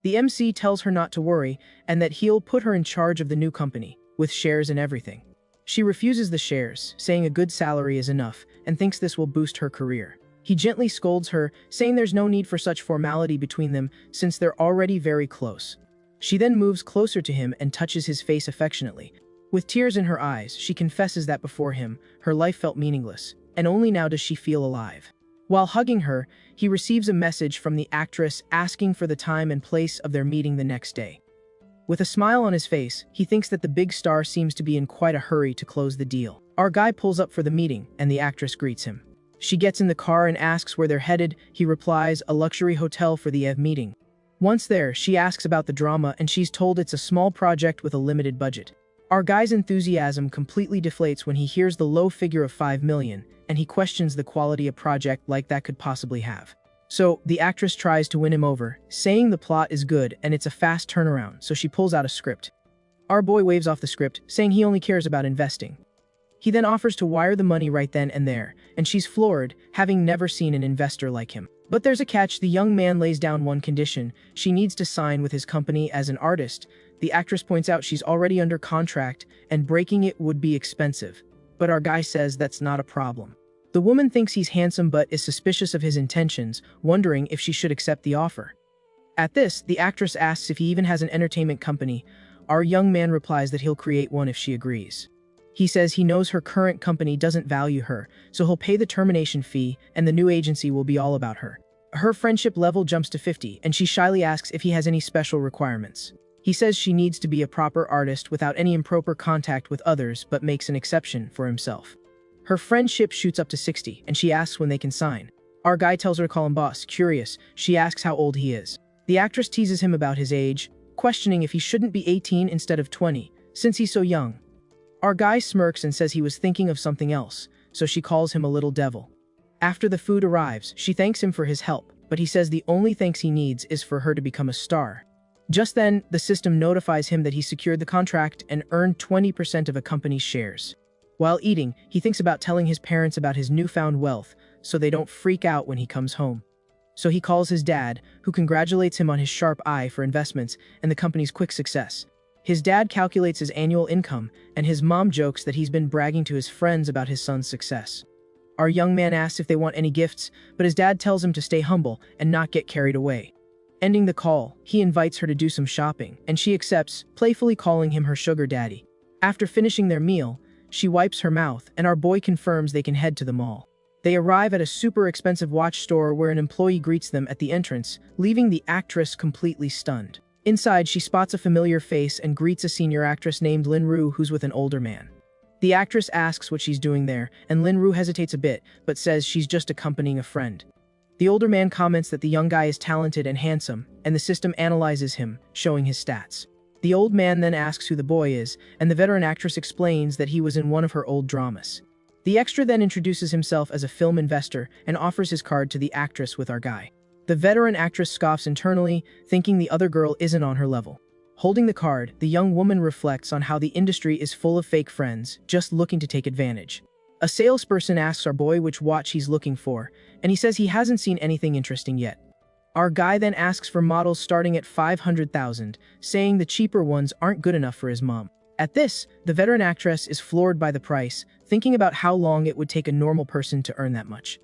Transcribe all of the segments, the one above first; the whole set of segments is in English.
The MC tells her not to worry and that he'll put her in charge of the new company, with shares and everything. She refuses the shares, saying a good salary is enough, and thinks this will boost her career. He gently scolds her, saying there's no need for such formality between them since they're already very close. She then moves closer to him and touches his face affectionately. With tears in her eyes, she confesses that before him, her life felt meaningless, and only now does she feel alive. While hugging her, he receives a message from the actress asking for the time and place of their meeting the next day. With a smile on his face, he thinks that the big star seems to be in quite a hurry to close the deal. Our guy pulls up for the meeting, and the actress greets him. She gets in the car and asks where they're headed. He replies, a luxury hotel for the meeting. Once there, she asks about the drama, and she's told it's a small project with a limited budget. Our guy's enthusiasm completely deflates when he hears the low figure of 5 million, and he questions the quality a project like that could possibly have. So, the actress tries to win him over, saying the plot is good and it's a fast turnaround, so she pulls out a script. Our boy waves off the script, saying he only cares about investing. He then offers to wire the money right then and there, and she's floored, having never seen an investor like him. But there's a catch. The young man lays down one condition: she needs to sign with his company as an artist. The actress points out she's already under contract, and breaking it would be expensive. But our guy says that's not a problem. The woman thinks he's handsome but is suspicious of his intentions, wondering if she should accept the offer. At this, the actress asks if he even has an entertainment company. Our young man replies that he'll create one if she agrees. He says he knows her current company doesn't value her, so he'll pay the termination fee and the new agency will be all about her. Her friendship level jumps to 50, and she shyly asks if he has any special requirements. He says she needs to be a proper artist without any improper contact with others, but makes an exception for himself. Her friendship shoots up to 60, and she asks when they can sign. Our guy tells her to call him boss. Curious, she asks how old he is. The actress teases him about his age, questioning if he shouldn't be 18 instead of 20, since he's so young. Our guy smirks and says he was thinking of something else, so she calls him a little devil. After the food arrives, she thanks him for his help, but he says the only thanks he needs is for her to become a star. Just then, the system notifies him that he secured the contract and earned 20% of a company's shares. While eating, he thinks about telling his parents about his newfound wealth, so they don't freak out when he comes home. So he calls his dad, who congratulates him on his sharp eye for investments and the company's quick success. His dad calculates his annual income, and his mom jokes that he's been bragging to his friends about his son's success. Our young man asks if they want any gifts, but his dad tells him to stay humble and not get carried away. Ending the call, he invites her to do some shopping, and she accepts, playfully calling him her sugar daddy. After finishing their meal, she wipes her mouth, and our boy confirms they can head to the mall. They arrive at a super expensive watch store where an employee greets them at the entrance, leaving the actress completely stunned. Inside, she spots a familiar face and greets a senior actress named Lin Ru, who's with an older man. The actress asks what she's doing there, and Lin Ru hesitates a bit, but says she's just accompanying a friend. The older man comments that the young guy is talented and handsome, and the system analyzes him, showing his stats. The old man then asks who the boy is, and the veteran actress explains that he was in one of her old dramas. The extra then introduces himself as a film investor and offers his card to the actress with our guy. The veteran actress scoffs internally, thinking the other girl isn't on her level. Holding the card, the young woman reflects on how the industry is full of fake friends, just looking to take advantage. A salesperson asks our boy which watch he's looking for, and he says he hasn't seen anything interesting yet. Our guy then asks for models starting at 500,000, saying the cheaper ones aren't good enough for his mom. At this, the veteran actress is floored by the price, thinking about how long it would take a normal person to earn that much.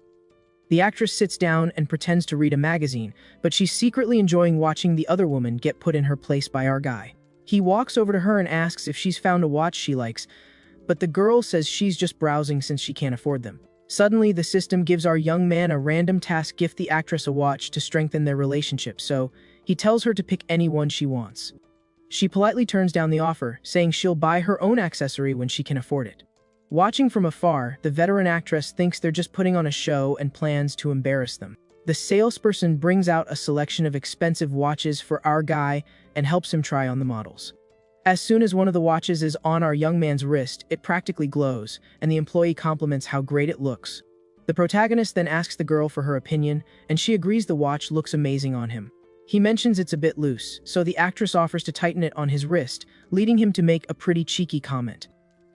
The actress sits down and pretends to read a magazine, but she's secretly enjoying watching the other woman get put in her place by our guy. He walks over to her and asks if she's found a watch she likes, but the girl says she's just browsing since she can't afford them. Suddenly, the system gives our young man a random task: gift the actress a watch to strengthen their relationship, so he tells her to pick any one she wants. She politely turns down the offer, saying she'll buy her own accessory when she can afford it. Watching from afar, the veteran actress thinks they're just putting on a show and plans to embarrass them. The salesperson brings out a selection of expensive watches for our guy and helps him try on the models. As soon as one of the watches is on our young man's wrist, it practically glows, and the employee compliments how great it looks. The protagonist then asks the girl for her opinion, and she agrees the watch looks amazing on him. He mentions it's a bit loose, so the actress offers to tighten it on his wrist, leading him to make a pretty cheeky comment.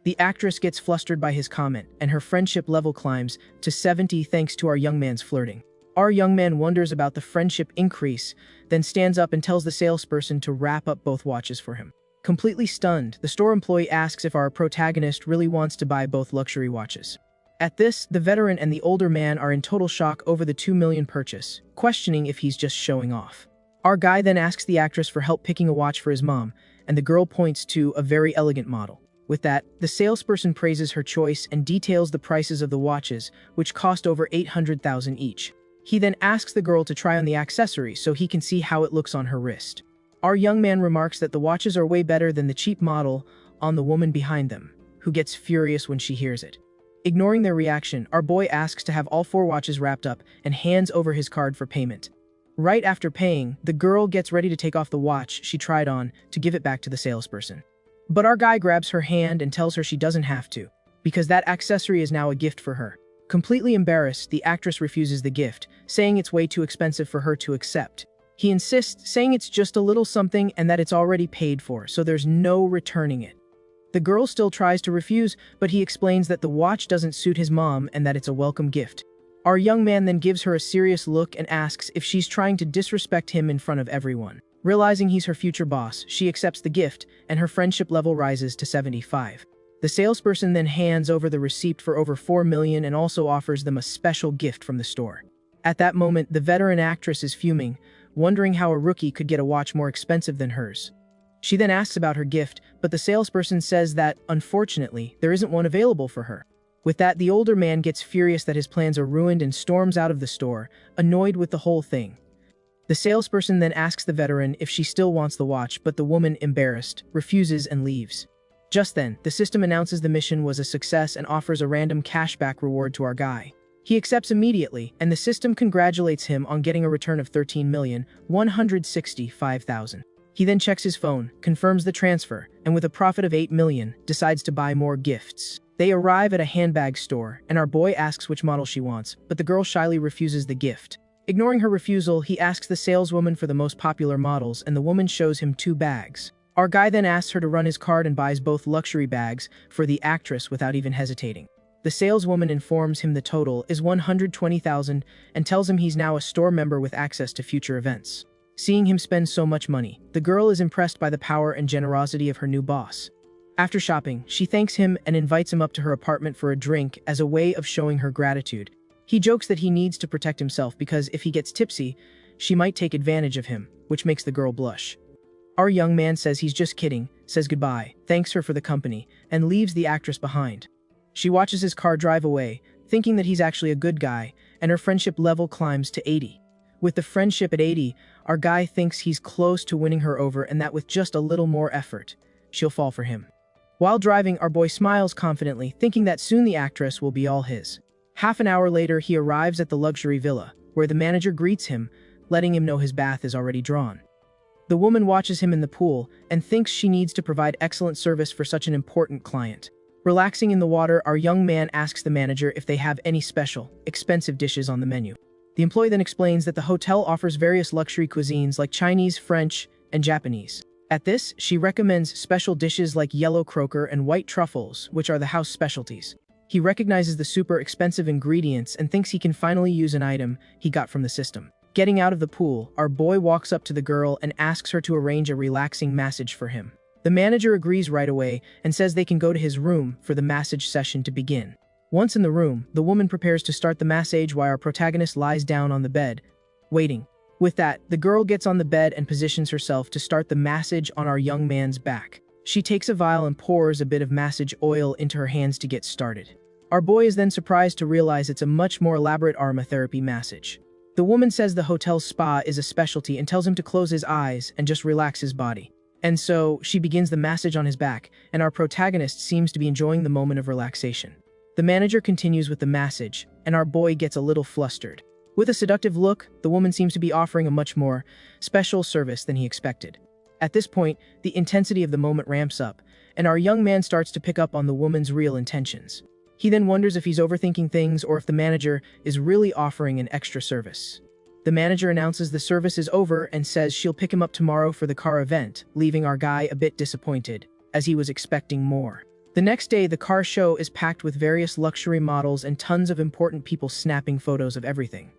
The actress gets flustered by his comment, and her friendship level climbs to 70 thanks to our young man's flirting. Our young man wonders about the friendship increase, then stands up and tells the salesperson to wrap up both watches for him. Completely stunned, the store employee asks if our protagonist really wants to buy both luxury watches. At this, the veteran and the older man are in total shock over the $2 million purchase, questioning if he's just showing off. Our guy then asks the actress for help picking a watch for his mom, and the girl points to a very elegant model. With that, the salesperson praises her choice and details the prices of the watches, which cost over $800,000 each. He then asks the girl to try on the accessory so he can see how it looks on her wrist. Our young man remarks that the watches are way better than the cheap model on the woman behind them, who gets furious when she hears it. Ignoring their reaction, our boy asks to have all 4 watches wrapped up and hands over his card for payment. Right after paying, the girl gets ready to take off the watch she tried on to give it back to the salesperson. But our guy grabs her hand and tells her she doesn't have to, because that accessory is now a gift for her. Completely embarrassed, the actress refuses the gift, saying it's way too expensive for her to accept. He insists, saying it's just a little something and that it's already paid for, so there's no returning it. The girl still tries to refuse, but he explains that the watch doesn't suit his mom and that it's a welcome gift. Our young man then gives her a serious look and asks if she's trying to disrespect him in front of everyone. Realizing he's her future boss, she accepts the gift, and her friendship level rises to 75. The salesperson then hands over the receipt for over $4 million and also offers them a special gift from the store. At that moment, the veteran actress is fuming, wondering how a rookie could get a watch more expensive than hers. She then asks about her gift, but the salesperson says that, unfortunately, there isn't one available for her. With that, the older man gets furious that his plans are ruined and storms out of the store, annoyed with the whole thing. The salesperson then asks the veteran if she still wants the watch, but the woman, embarrassed, refuses and leaves. Just then, the system announces the mission was a success and offers a random cashback reward to our guy. He accepts immediately, and the system congratulates him on getting a return of $13,165,000. He then checks his phone, confirms the transfer, and with a profit of $8 million, decides to buy more gifts. They arrive at a handbag store, and our boy asks which model she wants, but the girl shyly refuses the gift. Ignoring her refusal, he asks the saleswoman for the most popular models, and the woman shows him 2 bags. Our guy then asks her to run his card and buys both luxury bags for the actress without even hesitating. The saleswoman informs him the total is $120,000 and tells him he's now a store member with access to future events. Seeing him spend so much money, the girl is impressed by the power and generosity of her new boss. After shopping, she thanks him and invites him up to her apartment for a drink as a way of showing her gratitude. He jokes that he needs to protect himself because if he gets tipsy, she might take advantage of him, which makes the girl blush. Our young man says he's just kidding, says goodbye, thanks her for the company, and leaves the actress behind. She watches his car drive away, thinking that he's actually a good guy, and her friendship level climbs to 80. With the friendship at 80, our guy thinks he's close to winning her over and that with just a little more effort, she'll fall for him. While driving, our boy smiles confidently, thinking that soon the actress will be all his. Half an hour later, he arrives at the luxury villa, where the manager greets him, letting him know his bath is already drawn. The woman watches him in the pool and thinks she needs to provide excellent service for such an important client. Relaxing in the water, our young man asks the manager if they have any special, expensive dishes on the menu. The employee then explains that the hotel offers various luxury cuisines like Chinese, French, and Japanese. At this, she recommends special dishes like yellow croaker and white truffles, which are the house specialties. He recognizes the super expensive ingredients and thinks he can finally use an item he got from the system. Getting out of the pool, our boy walks up to the girl and asks her to arrange a relaxing massage for him. The manager agrees right away and says they can go to his room for the massage session to begin. Once in the room, the woman prepares to start the massage while our protagonist lies down on the bed, waiting. With that, the girl gets on the bed and positions herself to start the massage on our young man's back. She takes a vial and pours a bit of massage oil into her hands to get started. Our boy is then surprised to realize it's a much more elaborate aromatherapy massage. The woman says the hotel's spa is a specialty and tells him to close his eyes and just relax his body. And so, she begins the massage on his back, and our protagonist seems to be enjoying the moment of relaxation. The manager continues with the massage, and our boy gets a little flustered. With a seductive look, the woman seems to be offering a much more special service than he expected. At this point, the intensity of the moment ramps up, and our young man starts to pick up on the woman's real intentions. He then wonders if he's overthinking things or if the manager is really offering an extra service. The manager announces the service is over and says she'll pick him up tomorrow for the car event, leaving our guy a bit disappointed, as he was expecting more. The next day, the car show is packed with various luxury models and tons of important people snapping photos of everything.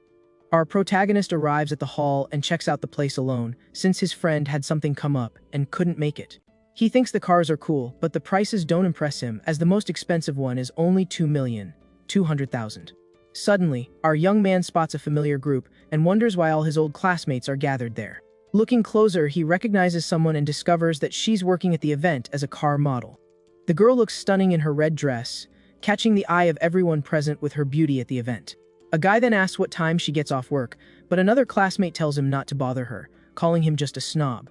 Our protagonist arrives at the hall and checks out the place alone, since his friend had something come up and couldn't make it. He thinks the cars are cool, but the prices don't impress him, as the most expensive one is only 2,200,000. Suddenly, our young man spots a familiar group and wonders why all his old classmates are gathered there. Looking closer, he recognizes someone and discovers that she's working at the event as a car model. The girl looks stunning in her red dress, catching the eye of everyone present with her beauty at the event. A guy then asks what time she gets off work, but another classmate tells him not to bother her, calling him just a snob.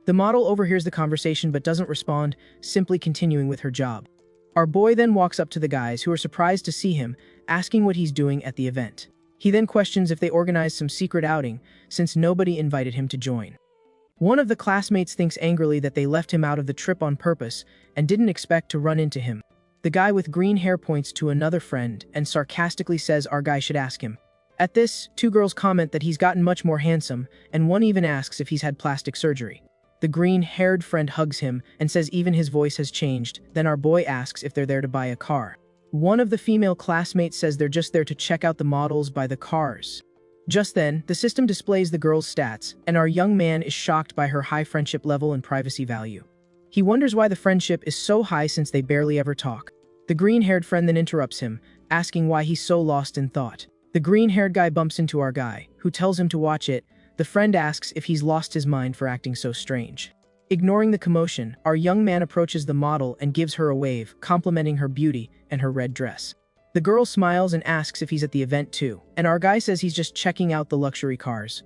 The model overhears the conversation but doesn't respond, simply continuing with her job. Our boy then walks up to the guys, who are surprised to see him, asking what he's doing at the event. He then questions if they organized some secret outing, since nobody invited him to join. One of the classmates thinks angrily that they left him out of the trip on purpose and didn't expect to run into him. The guy with green hair points to another friend and sarcastically says our guy should ask him. At this, two girls comment that he's gotten much more handsome, and one even asks if he's had plastic surgery. The green-haired friend hugs him and says even his voice has changed. Then our boy asks if they're there to buy a car. One of the female classmates says they're just there to check out the models by the cars. Just then, the system displays the girl's stats, and our young man is shocked by her high friendship level and privacy value. He wonders why the friendship is so high since they barely ever talk. The green-haired friend then interrupts him, asking why he's so lost in thought. The green-haired guy bumps into our guy, who tells him to watch it. The friend asks if he's lost his mind for acting so strange. Ignoring the commotion, our young man approaches the model and gives her a wave, complimenting her beauty and her red dress. The girl smiles and asks if he's at the event too, and our guy says he's just checking out the luxury cars.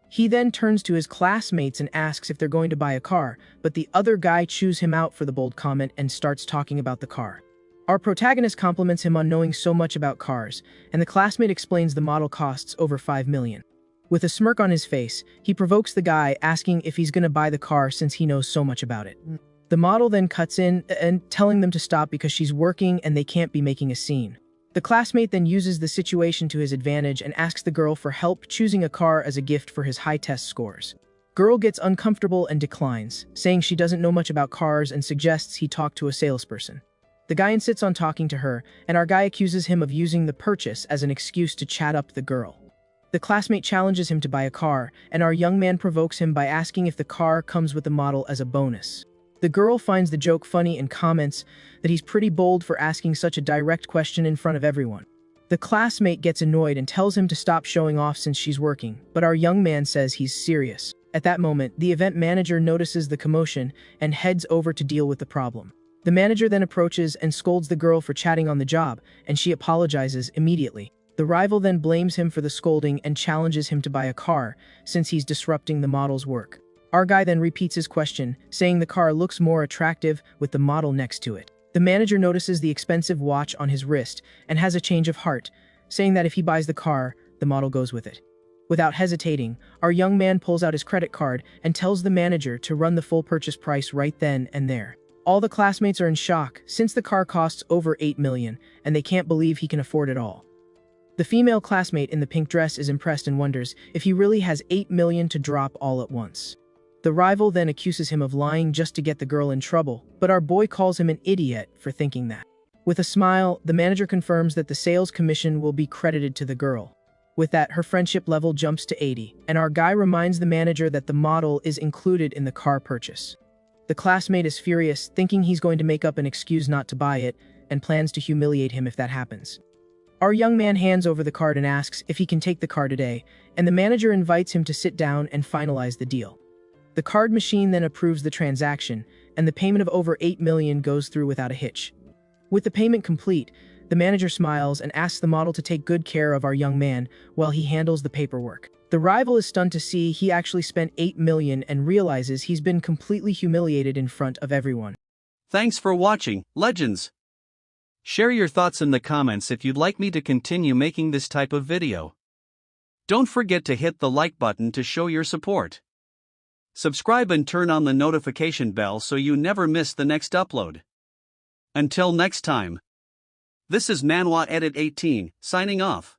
He then turns to his classmates and asks if they're going to buy a car, but the other guy chews him out for the bold comment and starts talking about the car. Our protagonist compliments him on knowing so much about cars, and the classmate explains the model costs over 5 million. With a smirk on his face, he provokes the guy, asking if he's going to buy the car since he knows so much about it. The model then cuts in and telling them to stop because she's working and they can't be making a scene. The classmate then uses the situation to his advantage and asks the girl for help choosing a car as a gift for his high test scores. Girl gets uncomfortable and declines, saying she doesn't know much about cars and suggests he talk to a salesperson. The guy insists on talking to her, and our guy accuses him of using the purchase as an excuse to chat up the girl. The classmate challenges him to buy a car, and our young man provokes him by asking if the car comes with the model as a bonus. The girl finds the joke funny and comments that he's pretty bold for asking such a direct question in front of everyone. The classmate gets annoyed and tells him to stop showing off since she's working, but our young man says he's serious. At that moment, the event manager notices the commotion and heads over to deal with the problem. The manager then approaches and scolds the girl for chatting on the job, and she apologizes immediately. The rival then blames him for the scolding and challenges him to buy a car, since he's disrupting the model's work. Our guy then repeats his question, saying the car looks more attractive with the model next to it. The manager notices the expensive watch on his wrist and has a change of heart, saying that if he buys the car, the model goes with it. Without hesitating, our young man pulls out his credit card and tells the manager to run the full purchase price right then and there. All the classmates are in shock, since the car costs over 8 million, and they can't believe he can afford it all. The female classmate in the pink dress is impressed and wonders if he really has 8 million to drop all at once. The rival then accuses him of lying just to get the girl in trouble, but our boy calls him an idiot for thinking that. With a smile, the manager confirms that the sales commission will be credited to the girl. With that, her friendship level jumps to 80, and our guy reminds the manager that the model is included in the car purchase. The classmate is furious, thinking he's going to make up an excuse not to buy it, and plans to humiliate him if that happens. Our young man hands over the card and asks if he can take the car today, and the manager invites him to sit down and finalize the deal. The card machine then approves the transaction, and the payment of over 8 million goes through without a hitch. With the payment complete, the manager smiles and asks the model to take good care of our young man while he handles the paperwork. The rival is stunned to see he actually spent 8 million and realizes he's been completely humiliated in front of everyone. Thanks for watching, Legends. Share your thoughts in the comments if you'd like me to continue making this type of video. Don't forget to hit the like button to show your support. Subscribe and turn on the notification bell so you never miss the next upload. Until next time. This is manhwa Edit 18, signing off.